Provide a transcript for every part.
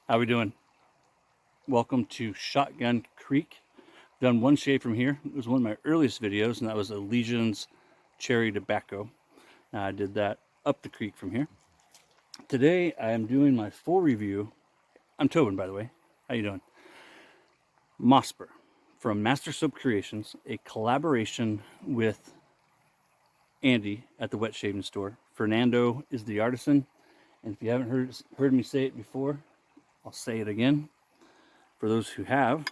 How we doing? Welcome to Shotgun Creek. Done one shade from here. It was one of my earliest videos, and that was Elysian's Cherry Tobacco. I did that up the creek from here. Today I am doing my full review. I'm Tobin, by the way. How you doing? Mosper from Master Soap Creations, a collaboration with Andy at the wet shaving store. Fernando is the artisan, and if you haven't heard me say it before, I'll say it again. For those who have,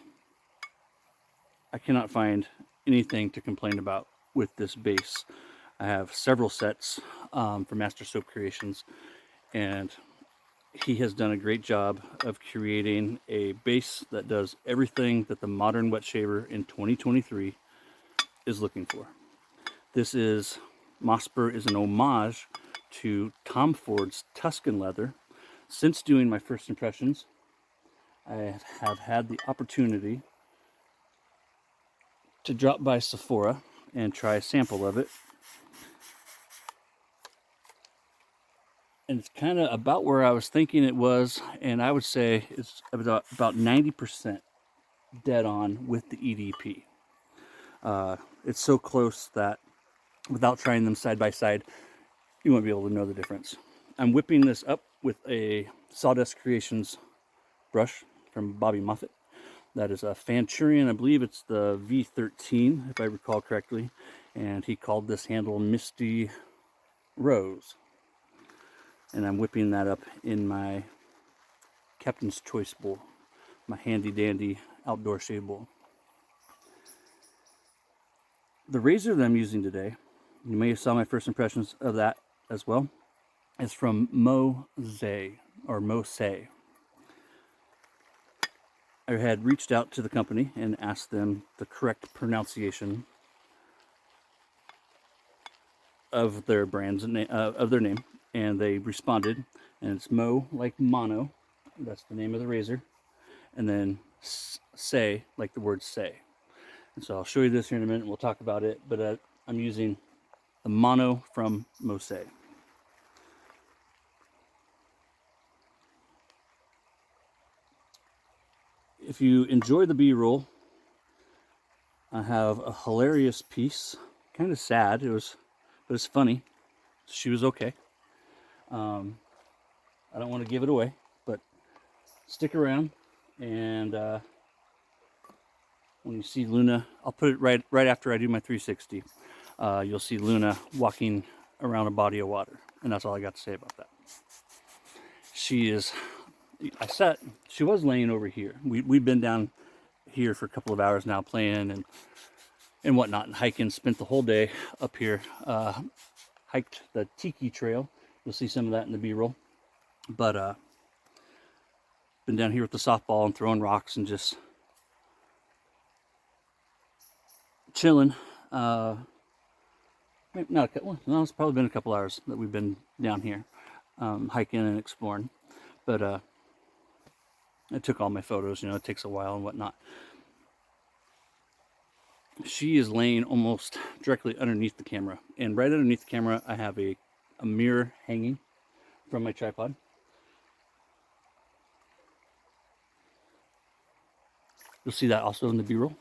I cannot find anything to complain about with this base. I have several sets from Master Soap Creations, and he has done a great job of creating a base that does everything that the modern wet shaver in 2023 is looking for. Mosper is an homage to Tom Ford's Tuscan leather. Since doing my first impressions, I have had the opportunity to drop by Sephora and try a sample of it. And it's kind of about where I was thinking it was, and I would say it's about 90% dead on with the EDP. It's so close that without trying them side by side, you won't be able to know the difference. I'm whipping this up with a Sawdust Creations brush from Bobby Moffett. That is a Fanturian, I believe it's the V13, if I recall correctly. And he called this handle Misty Rose. And I'm whipping that up in my Captain's Choice bowl, my handy dandy outdoor shave bowl. The razor that I'm using today, you may have saw my first impressions of that as well, is from Mossei, or Mossei. I had reached out to the company and asked them the correct pronunciation of their brand's of their name, and they responded, and it's Mo like mono, that's the name of the razor, and then say like the word say. And so I'll show you this here in a minute and we'll talk about it, but I'm using the mono from Mossei. If you enjoy the B-roll, I have a hilarious piece, kind of sad, but it's funny. She was okay. I don't want to give it away, but stick around, and when you see Luna, I'll put it right after I do my 360. You'll see Luna walking around a body of water, and that's all I got to say about that. She was laying over here. We've been down here for a couple of hours now playing and whatnot, and hiking. Spent the whole day up here. Hiked the Tiki Trail. You'll see some of that in the B-roll. But been down here with the softball and throwing rocks and just chilling. Maybe not a couple. No, it's probably been a couple hours that we've been down here hiking and exploring. But I took all my photos. You know, it takes a while and whatnot. She is laying almost directly underneath the camera, and right underneath the camera I have a mirror hanging from my tripod. You'll see that also in the B-roll.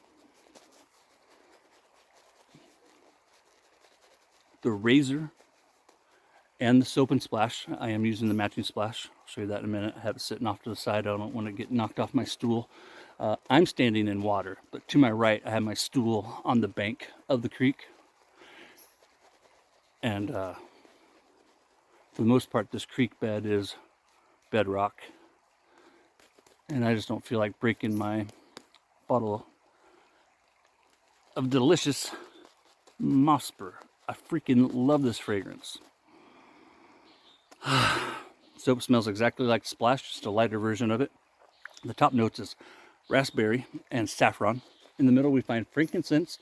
The razor and the soap and splash, I am using the matching splash. I'll show you that in a minute. I have it sitting off to the side. I don't want to get knocked off my stool. I'm standing in water, but to my right I have my stool on the bank of the creek. And for the most part, this creek bed is bedrock. And I just don't feel like breaking my bottle of delicious Mosper. I freaking love this fragrance. Soap smells exactly like Splash, just a lighter version of it. The top notes is raspberry and saffron. In the middle we find frankincense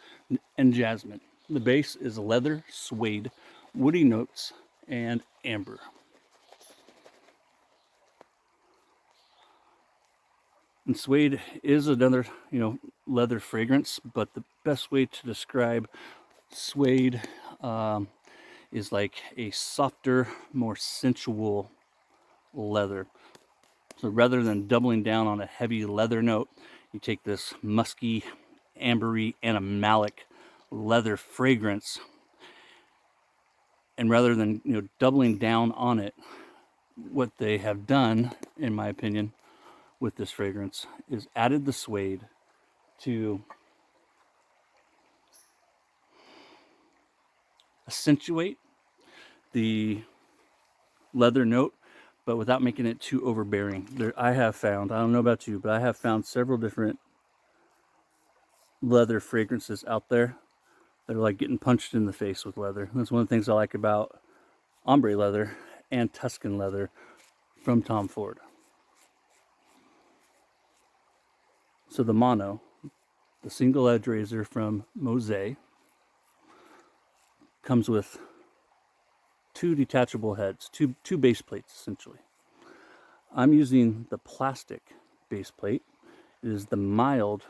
and jasmine. The base is leather, suede, woody notes, and amber. And suede is another, leather fragrance, but the best way to describe suede is like a softer, more sensual leather. So rather than doubling down on a heavy leather note, you take this musky, ambery, animalic leather fragrance, and rather than doubling down on it, what they have done, in my opinion, with this fragrance is added the suede to accentuate the leather note, but without making it too overbearing. I have found, I don't know about you, but I have found several different leather fragrances out there that are like getting punched in the face with leather. That's one of the things I like about ombre leather and Tuscan leather from Tom Ford. So the Mono, the single edge razor from Mossei, comes with two detachable heads, two base plates essentially. I'm using the plastic base plate. It is the milder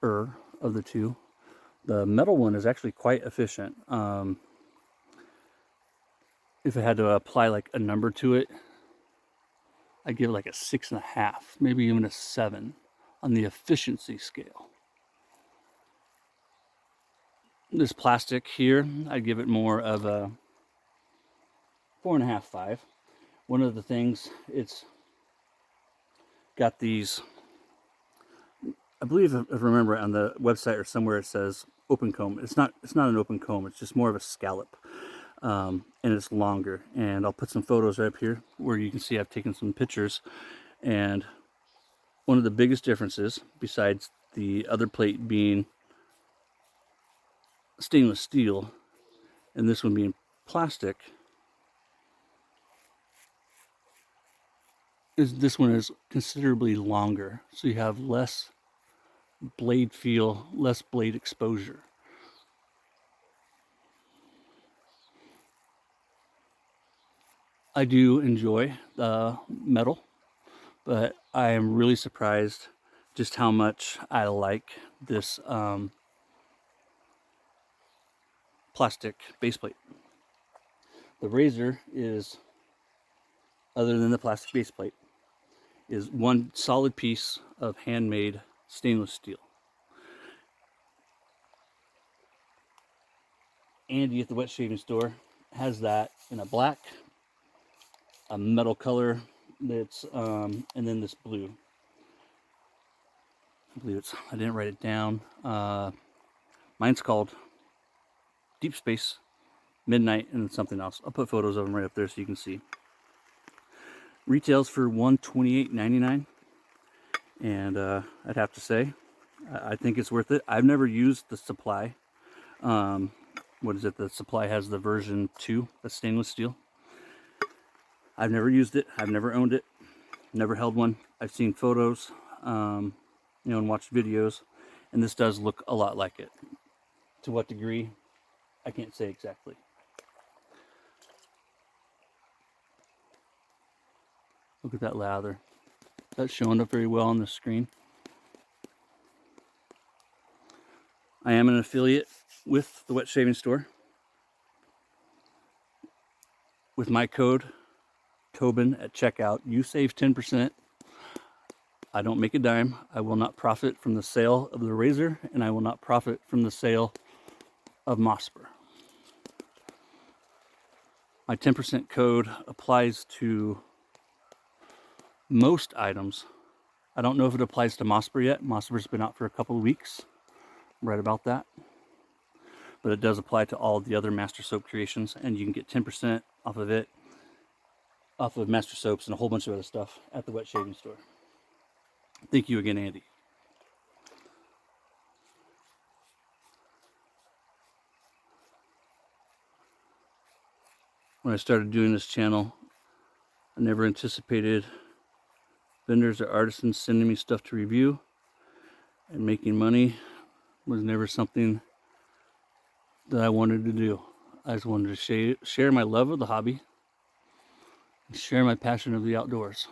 of the two. The metal one is actually quite efficient. If I had to apply like a number to it, I'd give it like a 6.5, maybe even a 7 on the efficiency scale. This plastic here, I'd give it more of a 4.5, 5. One of the things, it's got these, I believe, if I remember on the website or somewhere it says open comb. It's not an open comb, it's just more of a scallop. And it's longer, and I'll put some photos right up here where you can see I've taken some pictures. And one of the biggest differences, besides the other plate being stainless steel and this one being plastic, is this one is considerably longer, so you have less blade feel, less blade exposure. I do enjoy the metal, but I am really surprised just how much I like this plastic base plate. The razor is, other than the plastic base plate, is one solid piece of handmade stainless steel. Andy at the wet shaving store has that in a black, a metal color that's and then this blue. I believe it's, I didn't write it down. Mine's called Deep Space, Midnight, and something else. I'll put photos of them right up there so you can see. Retails for $128.99, and I'd have to say I think it's worth it. I've never used the Supply. What is it? The Supply has the version 2, the stainless steel. I've never used it. I've never owned it. Never held one. I've seen photos, and watched videos, and this does look a lot like it. To what degree, I can't say exactly. Look at that lather. That's showing up very well on the screen. I am an affiliate with the wet shaving store. With my code Tobin at checkout, you save 10%. I don't make a dime. I will not profit from the sale of the razor, and I will not profit from the sale of Mosper. My 10% code applies to most items. I don't know if it applies to Mosper yet. Mosper's been out for a couple of weeks. I'm right about that. But it does apply to all the other Master Soap creations, and you can get 10% off of it, off of Master Soaps and a whole bunch of other stuff at the wet shaving store. Thank you again, Andy. When I started doing this channel, I never anticipated vendors or artisans sending me stuff to review, and making money was never something that I wanted to do. I just wanted to share my love of the hobby and share my passion of the outdoors.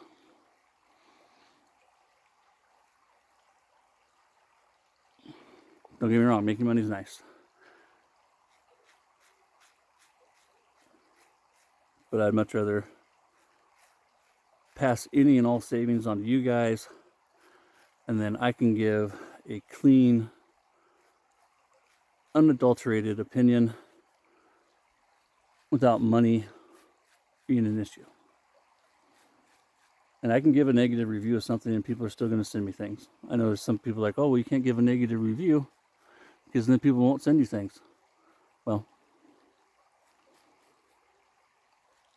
Don't get me wrong, making money is nice. But I'd much rather pass any and all savings on to you guys, and then I can give a clean, unadulterated opinion without money being an issue. And I can give a negative review of something and people are still going to send me things. I know there's some people like, oh, well, you can't give a negative review because then people won't send you things. Well,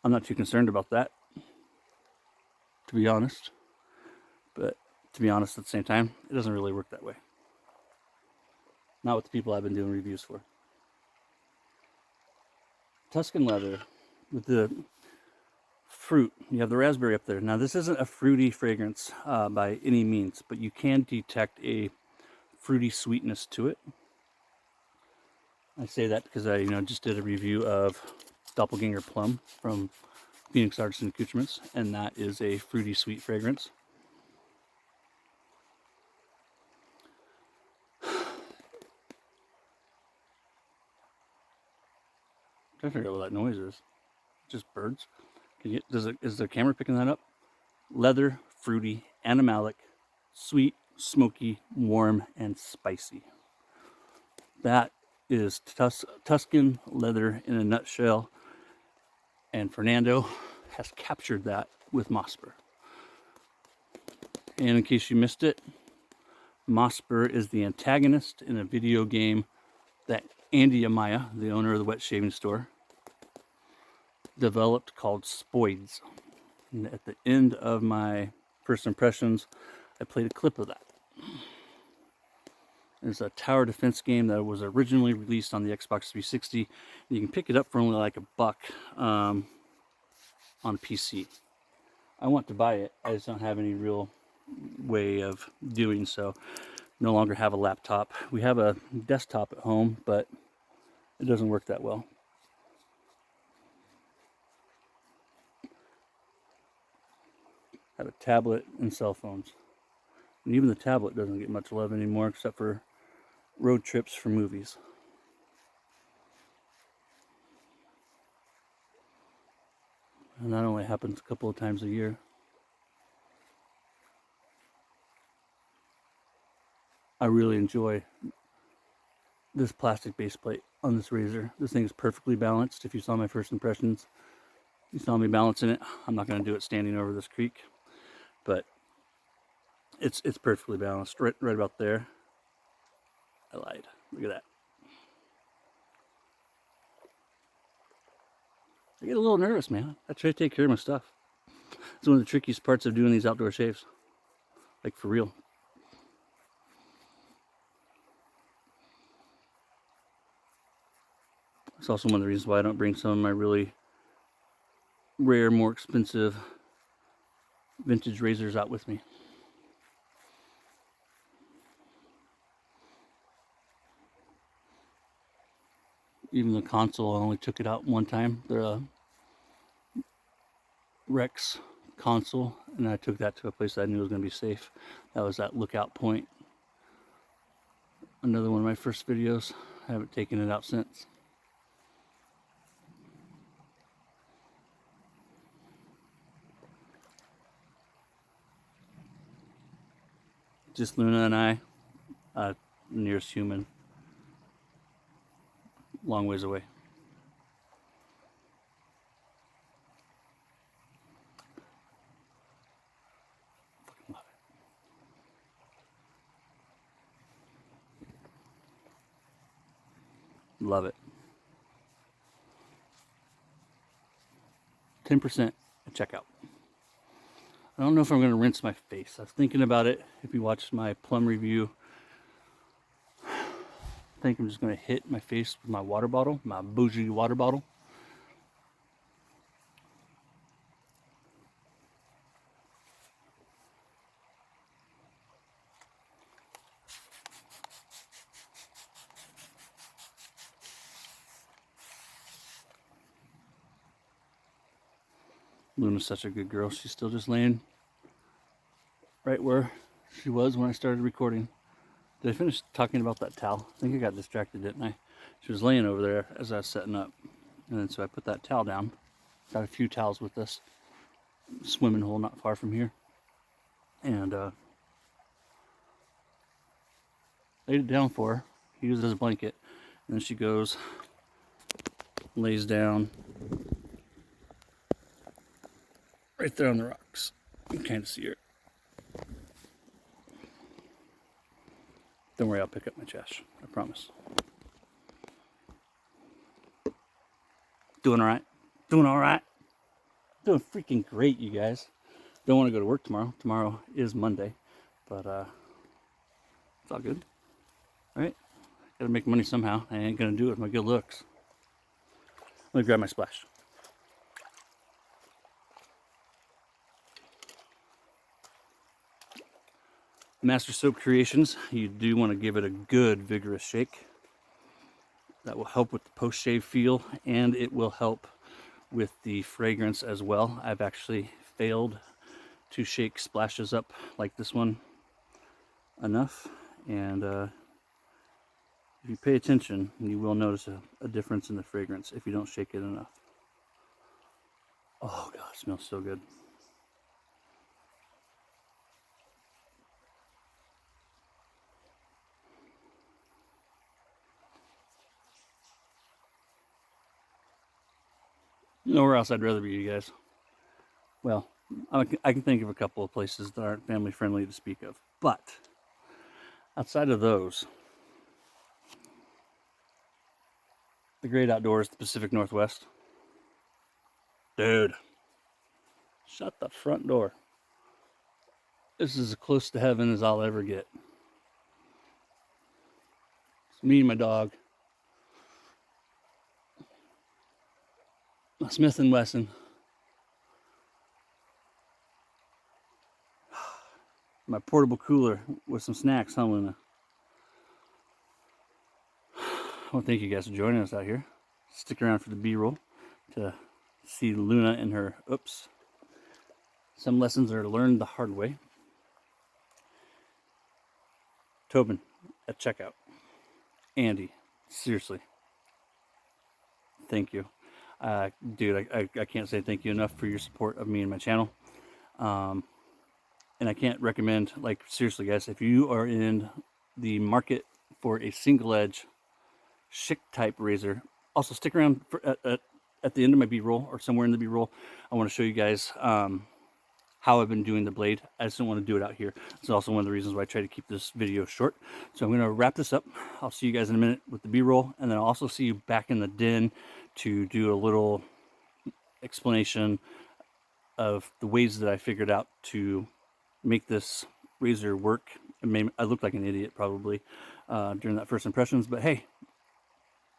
I'm not too concerned about that, to be honest. But to be honest, at the same time, it doesn't really work that way. Not with the people I've been doing reviews for. Tuscan leather with the fruit. You have the raspberry up there. Now, this isn't a fruity fragrance by any means, but you can detect a fruity sweetness to it. I say that because I just did a review of Doppelganger Plum from Phoenix Artisan Accoutrements, and that is a fruity sweet fragrance. I'm trying to figure out what that noise is. Just birds. Is the camera picking that up? Leather, fruity, animalic, sweet, smoky, warm, and spicy. That is Tuscan leather in a nutshell, and Fernando has captured that with Mosper. And in case you missed it, Mosper is the antagonist in a video game that Andy Amaya, the owner of the wet shaving store, developed called Spoids. And at the end of my first impressions, I played a clip of that. It's a tower defense game that was originally released on the Xbox 360. You can pick it up for only like $1 on PC. I want to buy it. I just don't have any real way of doing so. No longer have a laptop. We have a desktop at home, but it doesn't work that well. I have a tablet and cell phones. And even the tablet doesn't get much love anymore except for road trips for movies. And that only happens a couple of times a year. I really enjoy this plastic base plate on this razor. This thing is perfectly balanced. If you saw my first impressions, you saw me balancing it. I'm not going to do it standing over this creek, but it's perfectly balanced right about there. I lied. Look at that. I get a little nervous, man. I try to take care of my stuff. It's one of the trickiest parts of doing these outdoor shaves. Like, for real. It's also one of the reasons why I don't bring some of my really rare, more expensive vintage razors out with me. Even the console, I only took it out one time. The Rex console, and I took that to a place that I knew was going to be safe. That was at Lookout Point. Another one of my first videos. I haven't taken it out since. Just Luna and I, nearest human, long ways away. Love it. 10% at checkout. I don't know if I'm going to rinse my face. I was thinking about it. If you watched my plum review, I think I'm just going to hit my face with my water bottle, my bougie water bottle. Luna's such a good girl. She's still just laying right where she was when I started recording. Did I finish talking about that towel? I think I got distracted, didn't I? She was laying over there as I was setting up. And then so I put that towel down. Got a few towels with this. swimming hole not far from here. And laid it down for her, used it as a blanket, and then she goes, lays down right there on the rocks. You can kind of see her. Don't worry, I'll pick up my trash, I promise. Doing all right? Doing all right? Doing freaking great, you guys. Don't want to go to work tomorrow. Tomorrow is Monday, but it's all good. All right? Gotta make money somehow. I ain't gonna do it with my good looks. Let me grab my splash. Master Soap Creations, you do want to give it a good vigorous shake. That will help with the post-shave feel, and it will help with the fragrance as well. I've actually failed to shake splashes up like this one enough, and if you pay attention, you will notice a difference in the fragrance if you don't shake it enough. Oh God, it smells so good. Nowhere else I'd rather be, you guys. Well, I can think of a couple of places that aren't family friendly to speak of, but outside of those, the great outdoors, the Pacific Northwest. Dude, shut the front door. This is as close to heaven as I'll ever get. It's me and my dog. My Smith & Wesson. My portable cooler with some snacks, huh, Luna? Well, thank you guys for joining us out here. Stick around for the B-roll to see Luna and her, oops. Some lessons are learned the hard way. Tobin at checkout. Andy, seriously, thank you. Dude, I can't say thank you enough for your support of me and my channel. And I can't recommend, like, seriously guys, if you are in the market for a single edge Schick type razor, also stick around for, at the end of my B-roll or somewhere in the B-roll. I want to show you guys how I've been doing the blade. I just don't want to do it out here. It's also one of the reasons why I try to keep this video short. So I'm going to wrap this up. I'll see you guys in a minute with the B-roll, and then I'll also see you back in the den to do a little explanation of the ways that I figured out to make this razor work. I looked like an idiot probably during that first impressions, but hey,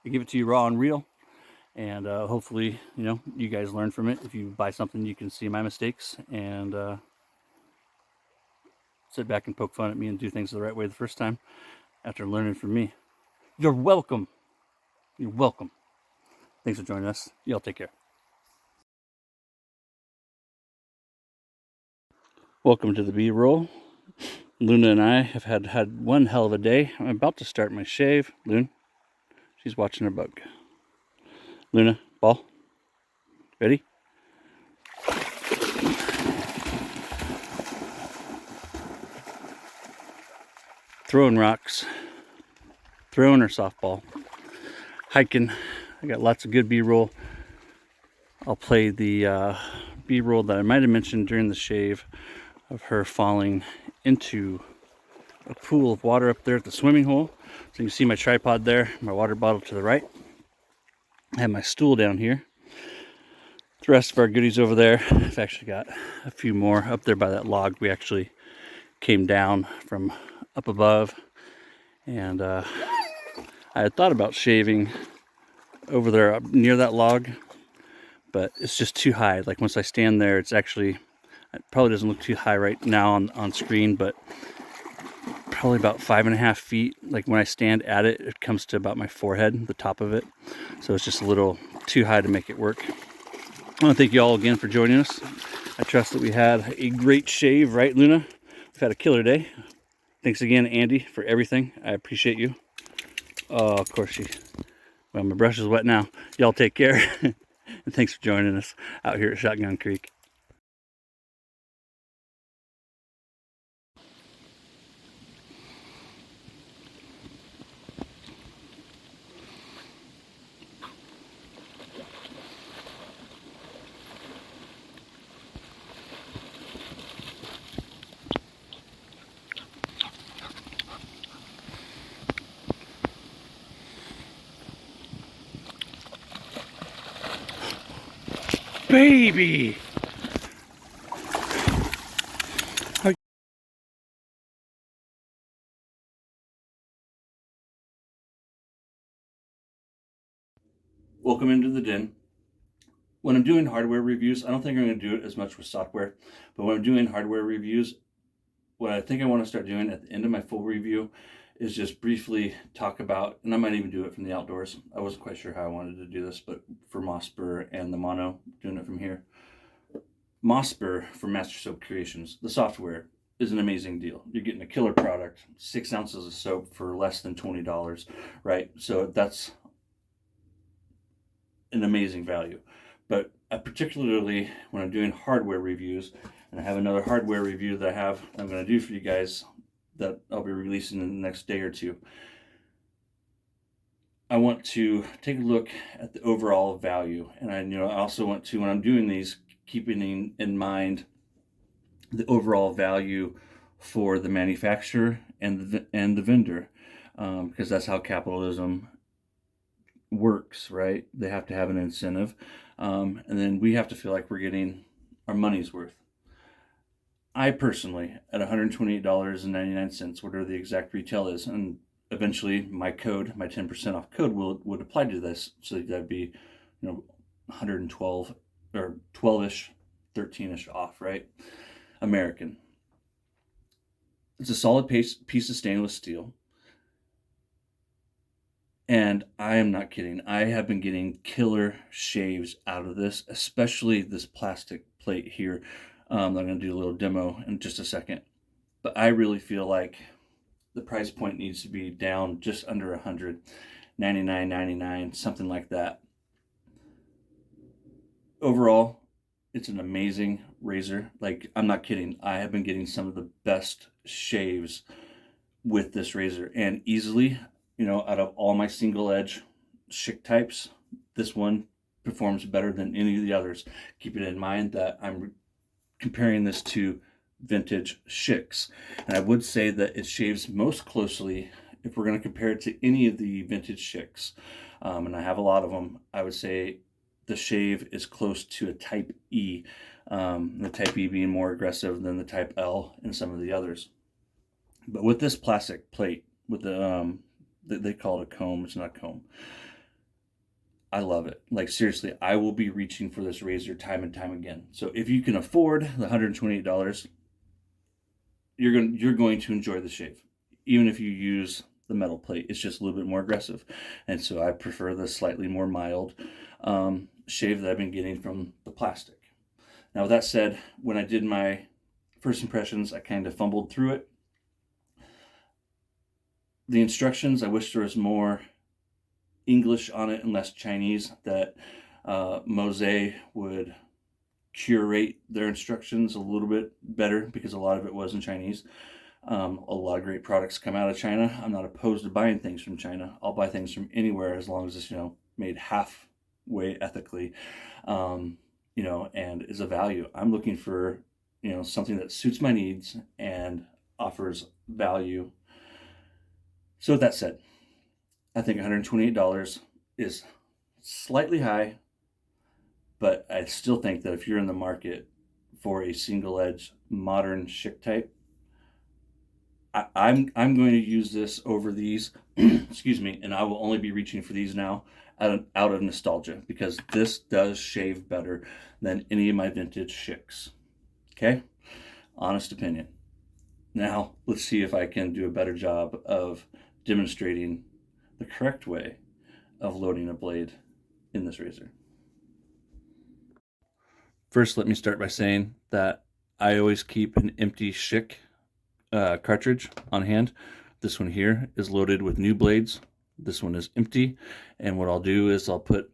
I give it to you raw and real, and hopefully, you know, you guys learn from it. If you buy something, you can see my mistakes and sit back and poke fun at me and do things the right way the first time after learning from me. You're welcome. You're welcome. Thanks for joining us. Y'all take care. Welcome to the B-roll. Luna and I have had one hell of a day. I'm about to start my shave. Luna, she's watching her bug. Luna, ball. Ready? Throwing rocks. Throwing her softball. Hiking. I got lots of good B-roll. I'll play the B-roll that I might have mentioned during the shave of her falling into a pool of water up there at the swimming hole. So you can see my tripod there, my water bottle to the right. I have my stool down here. The rest of our goodies over there. I've actually got a few more up there by that log. We actually came down from up above, and I had thought about shaving over there up near that log, but it's just too high. Like once I stand there, it's actually, it probably doesn't look too high right now on screen, but probably about 5.5 feet. Like when I stand at it, it comes to about my forehead, the top of it. So it's just a little too high to make it work. I want to thank you all again for joining us. I trust that we had a great shave, right, Luna? We've had a killer day. Thanks again, Andy, for everything. I appreciate you. Oh, of course well, my brush is wet now. Y'all take care. And thanks for joining us out here at Shotgun Creek. baby. Welcome into the den. When I'm doing hardware reviews, I don't think I'm going to do it as much with software, but when I'm doing hardware reviews, what I think I want to start doing at the end of my full review is just briefly talk about, and I might even do it from the outdoors. I wasn't quite sure how I wanted to do this, but for Mosper and the Mono, doing it from here. Mosper from Master Soap Creations, the software is an amazing deal. You're getting a killer product, 6 ounces of soap for less than $20, right? So that's an amazing value. But particularly when I'm doing hardware reviews, and I have another hardware review that I'm going to do for you guys that I'll be releasing in the next day or two. I want to take a look at the overall value, and I also want to, when I'm doing these, keeping in mind the overall value for the manufacturer and the vendor, because that's how capitalism works, right? They have to have an incentive, and then we have to feel like we're getting our money's worth. I personally, at $128.99, whatever the exact retail is, and eventually my code, my 10% off code would apply to this, so that'd be, 112 or 12ish, 13ish off, right? American. It's a solid piece of stainless steel. And I am not kidding. I have been getting killer shaves out of this, especially this plastic plate here. I'm going to do a little demo in just a second. But I really feel like the price point needs to be down just under $100, $99.99, something like that. Overall, it's an amazing razor. Like, I'm not kidding. I have been getting some of the best shaves with this razor, and easily, out of all my single edge Schick types, this one performs better than any of the others. Keeping in mind that I'm comparing this to vintage Schicks, and I would say that it shaves most closely, if we're going to compare it to any of the vintage Schicks, and I have a lot of them, I would say the shave is close to a Type E, the Type E being more aggressive than the Type L and some of the others. But with this plastic plate, with they call it a comb, it's not a comb, I love it. Like, seriously, I will be reaching for this razor time and time again. So if you can afford the $128, you're going to enjoy the shave, even if you use the metal plate. It's just a little bit more aggressive, and so I prefer the slightly more mild shave that I've been getting from the plastic. Now, with that said, when I did my first impressions, I kind of fumbled through it. The instructions, I wish there was more English on it and less Chinese, that Mossei would curate their instructions a little bit better, because a lot of it was in Chinese. A lot of great products come out of China. I'm not opposed to buying things from China. I'll buy things from anywhere as long as it's, made halfway ethically, and is a value. I'm looking for, something that suits my needs and offers value. So with that said, I think $128 is slightly high, but I still think that if you're in the market for a single edge modern Schick type, I'm going to use this over these, excuse me, and I will only be reaching for these now out of nostalgia, because this does shave better than any of my vintage Schicks. Okay? Honest opinion. Now, let's see if I can do a better job of demonstrating the correct way of loading a blade in this razor. First, let me start by saying that I always keep an empty Schick cartridge on hand. This one here is loaded with new blades. This one is empty, and what I'll do is I'll put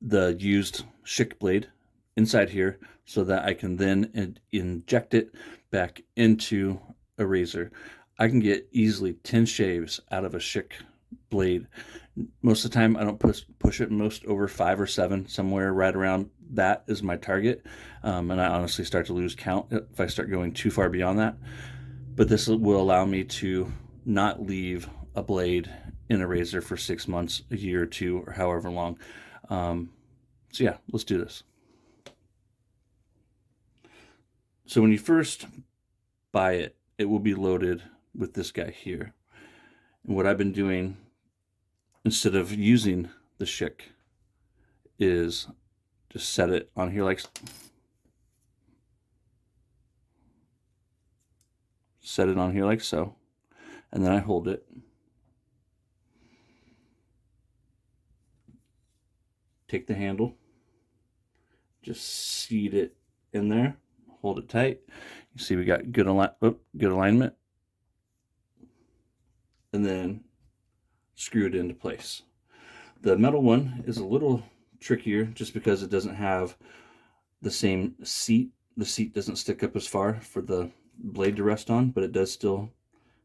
the used Schick blade inside here so that I can then inject it back into a razor. I can get easily 10 shaves out of a Schick blade. Most of the time I don't push it most over 5 or 7, somewhere right around that is my target, and I honestly start to lose count if I start going too far beyond that. But this will allow me to not leave a blade in a razor for 6 months, a year or two, or however long. So yeah, let's do this. So when you first buy it, it will be loaded with this guy here. And what I've been doing, instead of using the Schick, is just set it on here like so, and then I hold it, take the handle, just seat it in there, hold it tight. You see we got good alignment, and then screw it into place. The metal one is a little trickier just because it doesn't have the same seat. The seat doesn't stick up as far for the blade to rest on, but it does still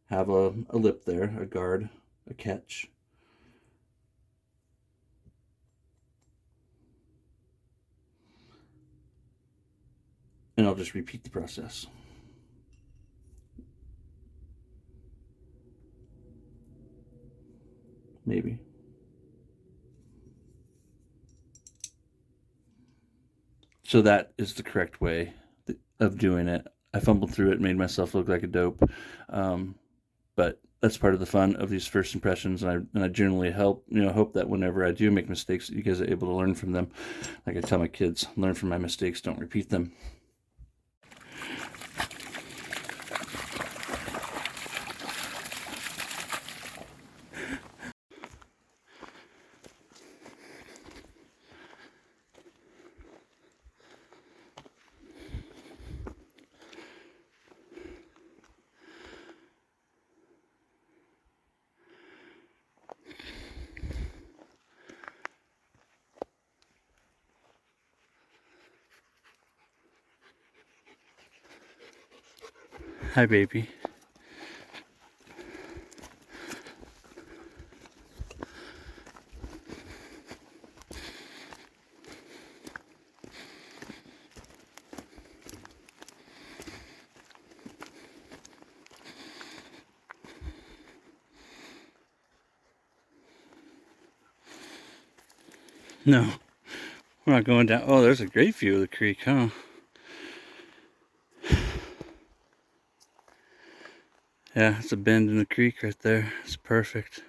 have a lip there, a guard, a catch. And I'll just repeat the process. Maybe. So that is the correct way of doing it. I fumbled through it, made myself look like a dope. But that's part of the fun of these first impressions, and I generally hope that whenever I do make mistakes, that you guys are able to learn from them. Like I tell my kids, learn from my mistakes, don't repeat them. Hi, baby. No, we're not going down. Oh, there's a great view of the creek, huh? Yeah, it's a bend in the creek right there. It's perfect.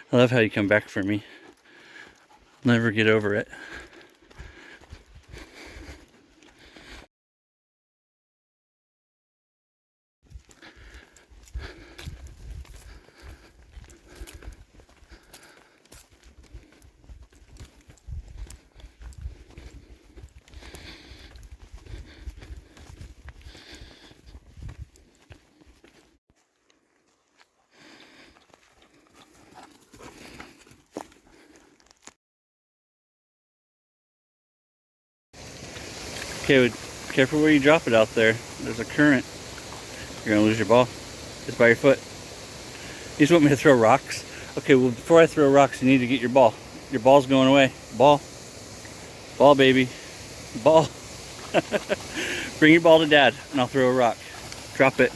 I love how you come back for me. Never get over it. Okay, careful where you drop it out there. There's a current. You're gonna lose your ball. It's by your foot. You just want me to throw rocks? Okay, well, before I throw rocks, you need to get your ball. Your ball's going away. Ball. Ball, baby. Ball. Bring your ball to Dad, and I'll throw a rock. Drop it.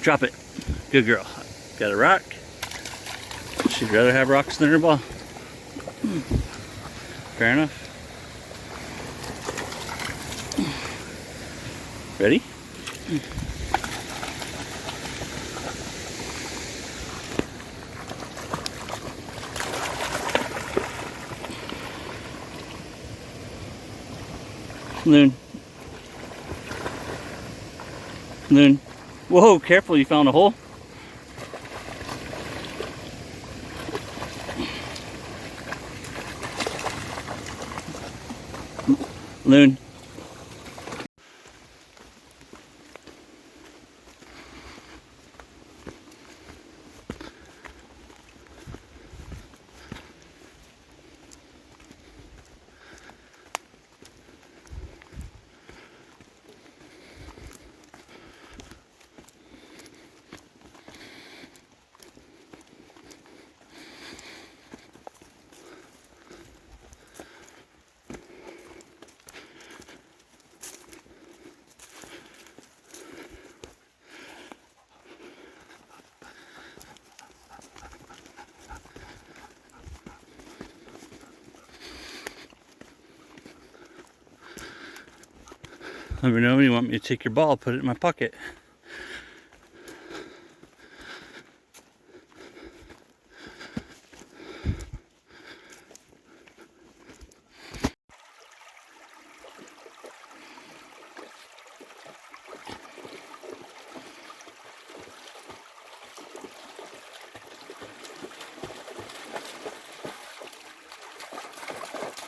Drop it. Good girl. Got a rock. She'd rather have rocks than her ball. Fair enough. Ready? Loon. Loon. Whoa, careful, you found a hole. Loon. Let me know when you want me to take your ball, put it in my pocket.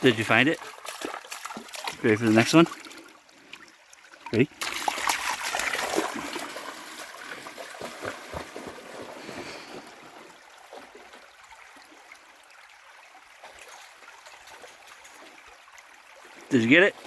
Did you find it? Ready for the next one? Ready? Did you get it?